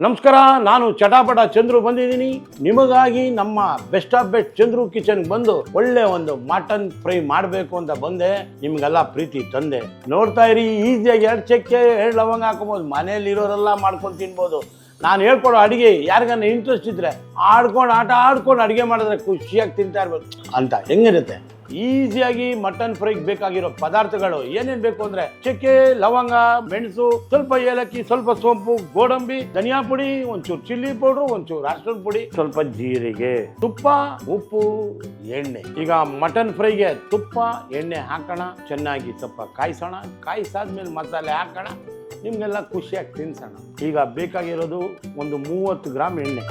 ನಮಸ್ಕಾರ, ನಾನು ಚಟಾಪಟ ಚಂದ್ರು ಬಂದಿದ್ದೀನಿ. ನಿಮಗಾಗಿ ನಮ್ಮ best of best Chandru kitchen ಬಂದು ಒಳ್ಳೆ ಒಂದು ಮಟನ್ ಫ್ರೈ ಮಾಡಬೇಕು ಅಂತ ಬಂದೆ. ನಿಮ್ಗೆಲ್ಲ ಪ್ರೀತಿ ತಂದೆ. ನೋಡ್ತಾ ಇರಿ, ಈಸಿಯಾಗಿ 2 ಚಕ್ಕೆ 2 ಲವಂಗ ಹಾಕೋಬಹುದು. ಮನೇಲಿ ಇರೋರೆಲ್ಲ ಮಾಡ್ಕೊಂಡು ತಿನ್ಬೋದು. ನಾನು ಹೇಳ್ಕೊಡೋ ಅಡುಗೆ ಯಾರಿಗಾನ ಇಂಟ್ರೆಸ್ಟ್ ಇದ್ರೆ ಆಟ ಆಡ್ಕೊಂಡು ಅಡುಗೆ ಮಾಡಿದ್ರೆ ಖುಷಿಯಾಗಿ ತಿಂತಾ ಇರ್ಬೋದು ಅಂತ ಹೆಂಗಿರುತ್ತೆ. ಈಸಿಯಾಗಿ ಮಟನ್ ಫ್ರೈಗೆ ಬೇಕಾಗಿರೋ ಪದಾರ್ಥಗಳು ಏನೇನು ಬೇಕು ಅಂದ್ರೆ ಚಕ್ಕೆ, ಲವಂಗ, ಮೆಣಸು, ಸ್ವಲ್ಪ ಏಲಕ್ಕಿ, ಸ್ವಲ್ಪ ಸೋಂಪು, ಗೋಡಂಬಿ, ಧನಿಯಾ ಪುಡಿ, ಒಂಚೂರು ಚಿಲ್ಲಿ ಪೌಡ್ರು, ಒಂಚೂರು ಅರಿಶಿನ ಪುಡಿ, ಸ್ವಲ್ಪ ಜೀರಿಗೆ, ತುಪ್ಪ, ಉಪ್ಪು, ಎಣ್ಣೆ. ಈಗ ಮಟನ್ ಫ್ರೈಗೆ ತುಪ್ಪ ಎಣ್ಣೆ ಹಾಕೋಣ, ಚೆನ್ನಾಗಿ ಸ್ವಲ್ಪ ಕಾಯಿಸಾದ್ಮೇಲೆ ಮಸಾಲೆ ಹಾಕೋಣ, ನಿಮ್ಗೆಲ್ಲ ಖುಷಿಯಾಗಿ ತಿನ್ಸೋಣ. ಈಗ ಬೇಕಾಗಿರೋದು ಒಂದು 30 ಗ್ರಾಮ್ ಎಣ್ಣೆ.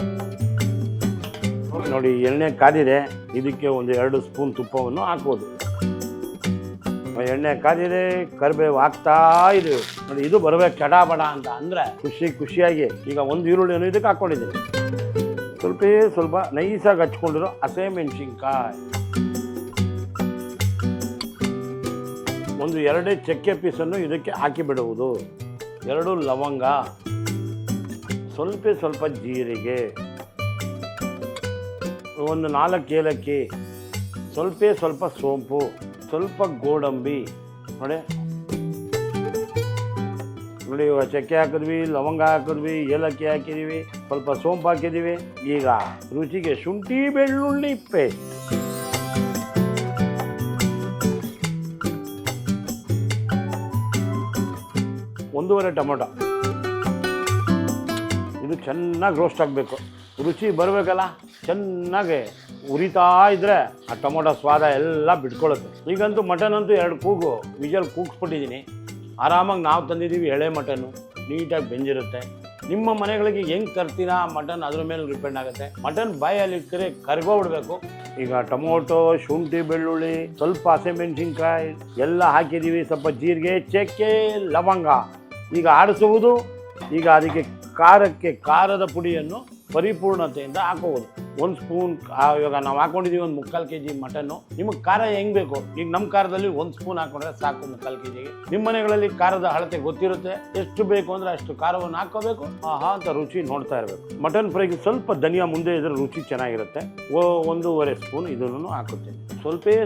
ನೋಡಿ, ಎಣ್ಣೆ ಕಾದಿದೆ. ಇದಕ್ಕೆ ಒಂದು 2 ಸ್ಪೂನ್ ತುಪ್ಪವನ್ನು ಹಾಕ್ಬೋದು. ಎಣ್ಣೆ ಕಾದಿದೆ, ಕರಿಬೇವು ಹಾಕ್ತಾ ಇದೆ. ನೋಡಿ, ಇದು ಬರಬೇಕು ಚಟಾಪಟ ಅಂತ ಅಂದರೆ ಖುಷಿಯಾಗಿ. ಈಗ 1 ಈರುಳ್ಳಿಯನ್ನು ಇದಕ್ಕೆ ಹಾಕ್ಕೊಂಡಿದ್ದೀನಿ. ಸ್ವಲ್ಪ ನೈಸಾಗಿ ಹಚ್ಕೊಂಡಿರೋ ಹಸಿಮೆಣಸಿನ್ಕಾಯಿ, ಒಂದು 2 ಚಕ್ಕೆ ಪೀಸನ್ನು ಇದಕ್ಕೆ ಹಾಕಿ ಬಿಡುವುದು, 2 ಲವಂಗ, ಸ್ವಲ್ಪ ಜೀರಿಗೆ, ಒಂದು 4 ಏಲಕ್ಕಿ, ಸ್ವಲ್ಪ ಸೋಂಪು, ಸ್ವಲ್ಪ ಗೋಡಂಬಿ. ನೋಡಿ, ಇವಾಗ ಚಕ್ಕೆ ಹಾಕಿದ್ವಿ, ಲವಂಗ ಹಾಕಿದ್ವಿ, ಏಲಕ್ಕಿ ಹಾಕಿದ್ದೀವಿ, ಸ್ವಲ್ಪ ಸೋಂಪು ಹಾಕಿದ್ದೀವಿ. ಈಗ ರುಚಿಗೆ ಶುಂಠಿ ಬೆಳ್ಳುಳ್ಳಿ ಪೇಸ್ಟ್, ಒಂದೂವರೆ ಟೊಮೊಟೊ. ಇದು ಚೆನ್ನಾಗಿ ರೋಸ್ಟ್ ಆಗಬೇಕು. ರುಚಿ ಬರಬೇಕಲ್ಲ, ಚೆನ್ನಾಗಿ ಉರಿತಾ ಇದ್ರೆ ಆ ಟೊಮೊಟೊ ಸ್ವಾದ ಎಲ್ಲ ಬಿಟ್ಕೊಳ್ಳುತ್ತೆ. ಈಗಂತೂ ಮಟನ್ ಅಂತೂ 2 ವಿಜಲ್ ಕೂಗಿಸ್ಬಿಟ್ಟಿದ್ದೀನಿ. ಆರಾಮಾಗಿ ನಾವು ತಂದಿದ್ದೀವಿ ಎಳೆ ಮಟನ್ನು, ನೀಟಾಗಿ ಬೆಂದಿರುತ್ತೆ. ನಿಮ್ಮ ಮನೆಗಳಿಗೆ ಹೆಂಗೆ ತರ್ತೀರಾ ಮಟನ್ ಅದ್ರ ಮೇಲೆ ಡಿಪೆಂಡ್ ಆಗುತ್ತೆ. ಮಟನ್ ಬಾಯಲ್ಲಿ ಇಟ್ಟರೆ ಕರ್ಗೋಗ್ಬಿಡ್ಬೇಕು. ಈಗ ಟೊಮೊಟೊ, ಶುಂಠಿ ಬೆಳ್ಳುಳ್ಳಿ, ಸ್ವಲ್ಪ ಹಸಿಮೆಣಸಿನ್ಕಾಯಿ ಎಲ್ಲ ಹಾಕಿದ್ದೀವಿ, ಸ್ವಲ್ಪ ಜೀರಿಗೆ, ಚಕ್ಕೆ, ಲವಂಗ. ಈಗ ಆಡಿಸುವುದು. ಈಗ ಅದಕ್ಕೆ ಖಾರದ ಪುಡಿಯನ್ನು ಪರಿಪೂರ್ಣತೆಯಿಂದ ಹಾಕೋಬೋದು. 1 ಸ್ಪೂನ್. ಇವಾಗ ನಾವು ಹಾಕೊಂಡಿದ್ದೀವಿ ಒಂದು 3/4 kg ಮಟನ್ನು. ನಿಮಗೆ ಖಾರ ಹೆಂಗೆ ಬೇಕು, ಈಗ ನಮ್ಮ ಖಾರದಲ್ಲಿ 1 ಸ್ಪೂನ್ ಹಾಕೊಂಡ್ರೆ ಸಾಕು 3/4 kgಗೆ. ನಿಮ್ಮ ಮನೆಗಳಲ್ಲಿ ಖಾರದ ಅಳತೆ ಗೊತ್ತಿರುತ್ತೆ, ಎಷ್ಟು ಬೇಕು ಅಂದರೆ ಅಷ್ಟು ಖಾರವನ್ನು ಹಾಕೋಬೇಕು. ಅಂತ ರುಚಿ ನೋಡ್ತಾ ಇರಬೇಕು. ಮಟನ್ ಫ್ರೈಗೆ ಸ್ವಲ್ಪ ಧನಿಯಾ ಮುಂದೆ ಇದ್ರೆ ರುಚಿ ಚೆನ್ನಾಗಿರುತ್ತೆ. 1.5 ಸ್ಪೂನ್ ಇದನ್ನು ಹಾಕುತ್ತೇನೆ.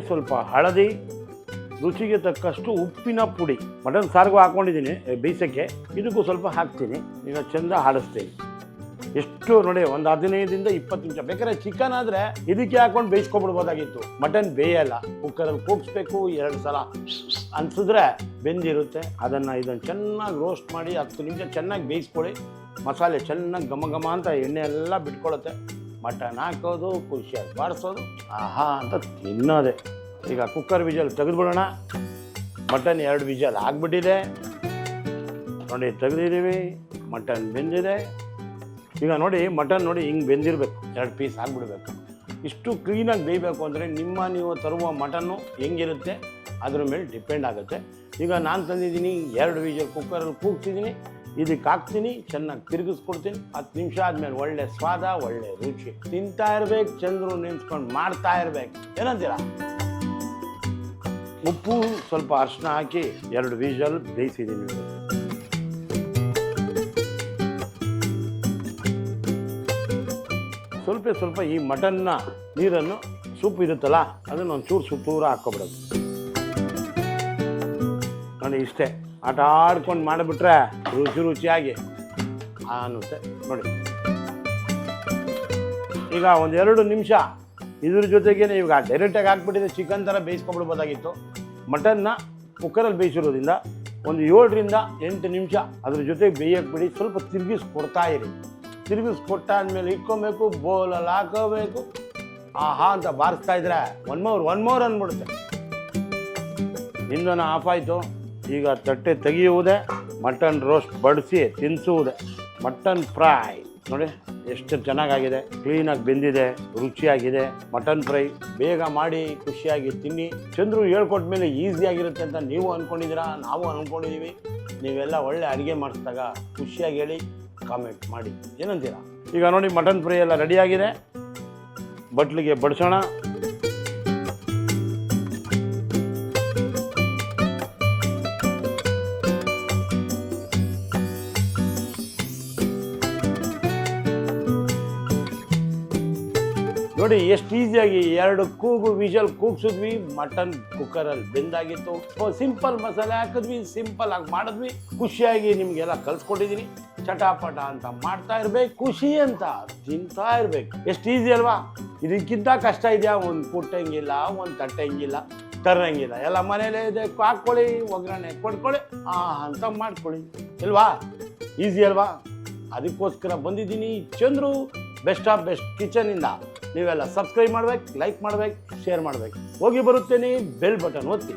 ಸ್ವಲ್ಪ ಹಳದಿ, ರುಚಿಗೆ ತಕ್ಕಷ್ಟು ಉಪ್ಪಿನ ಪುಡಿ. ಮಟನ್ ಸಾರಿಗೂ ಹಾಕ್ಕೊಂಡಿದ್ದೀನಿ ಬೇಯಿಸೋಕ್ಕೆ, ಇದಕ್ಕೂ ಸ್ವಲ್ಪ ಹಾಕ್ತೀನಿ. ಈಗ ಚೆಂದ ಆಡಿಸ್ತೀನಿ. ಎಷ್ಟು ನೋಡಿ, ಒಂದು 15ರಿಂದ 20 ನಿಮಿಷ. ಬೇಕಾದ್ರೆ ಚಿಕನ್ ಆದರೆ ಇದಕ್ಕೆ ಹಾಕೊಂಡು ಬೇಯಿಸ್ಕೊಬಿಡ್ಬೋದಾಗಿತ್ತು. ಮಟನ್ ಬೇಯಲ್ಲ, ಕುಕ್ಕರಲ್ಲಿ ಕೂಗಿಸ್ಬೇಕು, 2 ಸಲ ಅನ್ಸಿದ್ರೆ ಬೆಂದಿರುತ್ತೆ. ಇದನ್ನು ಚೆನ್ನಾಗಿ ರೋಸ್ಟ್ ಮಾಡಿ 10 ನಿಮಿಷ ಚೆನ್ನಾಗಿ ಬೇಯಿಸ್ಕೊಳ್ಳಿ. ಮಸಾಲೆ ಚೆನ್ನಾಗಿ ಘಮ ಅಂತ ಎಣ್ಣೆ ಎಲ್ಲ ಬಿಟ್ಕೊಳ್ಳುತ್ತೆ. ಮಟನ್ ಹಾಕೋದು, ಖುಷಿಯಾಗಿ ಬಾಡಿಸೋದು, ಅಂತ ತಿನ್ನೋದೆ. ಈಗ ಕುಕ್ಕರ್ ವಿಜಲ್ ತೆಗೆದುಬಿಡೋಣ. ಮಟನ್ 2 ವಿಜಲ್ ಆಗಿಬಿಟ್ಟಿದೆ ನೋಡಿ, ತೆಗೆದಿದ್ದೀವಿ. ಮಟನ್ ಬೆಂದಿದೆ. ಈಗ ನೋಡಿ, ಮಟನ್ ನೋಡಿ ಹಿಂಗೆ ಬೆಂದಿರಬೇಕು, 2 ಪೀಸ್ ಆಗಿಬಿಡ್ಬೇಕು. ಇಷ್ಟು ಕ್ಲೀನಾಗಿ ಬೇಯಬೇಕು ಅಂದರೆ ನೀವು ತರುವ ಮಟನ್ನು ಹೆಂಗಿರುತ್ತೆ ಅದ್ರ ಮೇಲೆ ಡಿಪೆಂಡ್ ಆಗುತ್ತೆ. ಈಗ ನಾನು ತಂದಿದ್ದೀನಿ 2 ವಿಜಲ್ ಕುಕ್ಕರಲ್ಲಿ ಕೂಗ್ತಿದ್ದೀನಿ. ಇದಕ್ಕೆ ಹಾಕ್ತೀನಿ, ಚೆನ್ನಾಗಿ ತಿರುಗಿಸ್ಕೊಡ್ತೀನಿ. 10 ನಿಮಿಷ ಆದಮೇಲೆ ಒಳ್ಳೆ ಸ್ವಾದ, ಒಳ್ಳೆ ರುಚಿ. ತಿಂತಾ ಇರ್ಬೇಕು, ಚಂದ್ರು ನೆನೆಸ್ಕೊಂಡು ಮಾಡ್ತಾ ಇರ್ಬೇಕು. ಏನಂತೀರಾ? ಉಪ್ಪು, ಸ್ವಲ್ಪ ಅರಿಶಿನ ಹಾಕಿ 2 ವಿಜಲ್ ಬೇಯಿಸಿದ್ದೀನಿ. ಸ್ವಲ್ಪ ಈ ಮಟನ್ನ ನೀರನ್ನು, ಸೂಪ್ ಇರುತ್ತಲ್ಲ ಅದನ್ನು ಒಂಚೂರು ಸುತ್ತೂರ ಹಾಕ್ಕೊಬಿಡೋದು. ನೋಡಿ, ಇಷ್ಟೇ. ಆಡ್ಕೊಂಡು ಮಾಡಿಬಿಟ್ರೆ ರುಚಿಯಾಗಿ ಅನ್ನುತ್ತೆ ನೋಡಿ. ಈಗ 1-2 ನಿಮಿಷ ಇದ್ರ ಜೊತೆಗೇ ಈಗ ಡೈರೆಕ್ಟಾಗಿ ಹಾಕ್ಬಿಟ್ಟಿದೆ, ಚಿಕನ್ ಥರ ಬೇಯಿಸ್ಕೊಬಿಡ್ಬೋದಾಗಿತ್ತು. ಮಟನ್ನ ಕುಕ್ಕರಲ್ಲಿ ಬೇಯಿಸಿರೋದ್ರಿಂದ ಒಂದು 7ರಿಂದ 8 ನಿಮಿಷ ಅದ್ರ ಜೊತೆಗೆ ಬೇಯಕ್ಕೆ ಬಿಡಿ. ಸ್ವಲ್ಪ ತಿರುಗಿಸ್ಕೊಡ್ತಾ ಇರಿ. ತಿರುಗಿಸ್ಕೊಟ್ಟಾದ್ಮೇಲೆ ಇಟ್ಕೊಬೇಕು, ಬೋಲಲ್ಲಿ ಹಾಕೋಬೇಕು. ಅಂತ ಬಾರಿಸ್ತಾ ಇದ್ರೆ ಒನ್ ಮೋರ್ ಅಂದ್ಬಿಡುತ್ತೆ. ಇಂಧನ ಆಫ್ ಆಯಿತು. ಈಗ ತಟ್ಟೆ ತೆಗೆಯುವುದೇ, ಮಟನ್ ರೋಸ್ಟ್ ಬಡಿಸಿ ತಿನ್ನಿಸುವುದೇ. ಮಟನ್ ಫ್ರೈ ನೋಡಿ ಎಷ್ಟು ಚೆನ್ನಾಗಾಗಿದೆ, ಕ್ಲೀನಾಗಿ ಬೆಂದಿದೆ, ರುಚಿಯಾಗಿದೆ. ಮಟನ್ ಫ್ರೈ ಬೇಗ ಮಾಡಿ ಖುಷಿಯಾಗಿ ತಿನ್ನಿ. ಚಂದ್ರು ಹೇಳ್ಕೊಟ್ಟ ಮೇಲೆ ಈಸಿಯಾಗಿರುತ್ತೆ ಅಂತ ನೀವು ಅಂದ್ಕೊಂಡಿದ್ದೀರಾ, ನಾವು ಅಂದ್ಕೊಂಡಿದ್ದೀವಿ. ನೀವೆಲ್ಲ ಒಳ್ಳೆ ಅಡುಗೆ ಮಾಡಿಸಿದಾಗ ಖುಷಿಯಾಗಿ ಹೇಳಿ, ಕಾಮೆಂಟ್ ಮಾಡಿ. ಏನಂತೀರಾ? ಈಗ ನೋಡಿ, ಮಟನ್ ಫ್ರೈ ಎಲ್ಲ ರೆಡಿಯಾಗಿದೆ. ಬಟ್ಲಿಗೆ ಬಡಿಸೋಣ. ನೋಡಿ ಎಷ್ಟು ಈಸಿಯಾಗಿ 2 ಕೂಗು ವಿಷಲ್ ಕೂಗ್ಸಿದ್ವಿ, ಮಟನ್ ಕುಕ್ಕರಲ್ಲಿ ಬೆಂದಾಗಿತ್ತು. ಸಿಂಪಲ್ ಮಸಾಲೆ ಹಾಕಿದ್ವಿ, ಸಿಂಪಲ್ ಆಗಿ ಮಾಡಿದ್ವಿ, ಖುಷಿಯಾಗಿ ನಿಮಗೆಲ್ಲ ಕಲ್ಸ್ಕೊಟ್ಟಿದ್ದೀನಿ. ಚಟಾಪಟ ಅಂತ ಮಾಡ್ತಾ ಇರ್ಬೇಕು, ಖುಷಿ ಅಂತ ತಿಂತಾ ಇರ್ಬೇಕು. ಎಷ್ಟು ಈಸಿ ಅಲ್ವಾ? ಇದಕ್ಕಿಂತ ಕಷ್ಟ ಇದೆಯಾ? ಒಂದು ಕುಟ್ಟಂಗಿಲ್ಲ, ಒಂದು ತಟ್ಟಂಗಿಲ್ಲ, ತರಂಗಿಲ್ಲ, ಎಲ್ಲ ಮನೇಲೇ ಇದೆ. ಹಾಕ್ಕೊಳ್ಳಿ, ಒಗ್ಗರಣೆ ಕೊಡ್ಕೊಳ್ಳಿ, ಅಂತ ಮಾಡ್ಕೊಳ್ಳಿ ಅಲ್ವಾ? ಈಸಿ ಅಲ್ವಾ? ಅದಕ್ಕೋಸ್ಕರ ಬಂದಿದ್ದೀನಿ ಚಂದ್ರು ಬೆಸ್ಟ್ ಆಫ್ ಬೆಸ್ಟ್ ಕಿಚನಿಂದ. ನೀವೆಲ್ಲ ಸಬ್ಸ್ಕ್ರೈಬ್ ಮಾಡ್ಬೇಕು, ಲೈಕ್ ಮಾಡ್ಬೇಕು, ಶೇರ್ ಮಾಡ್ಬೇಕು. ಹೋಗಿ ಬರುತ್ತೇನೆ, ಬೆಲ್ ಬಟನ್ ಒತ್ತಿ.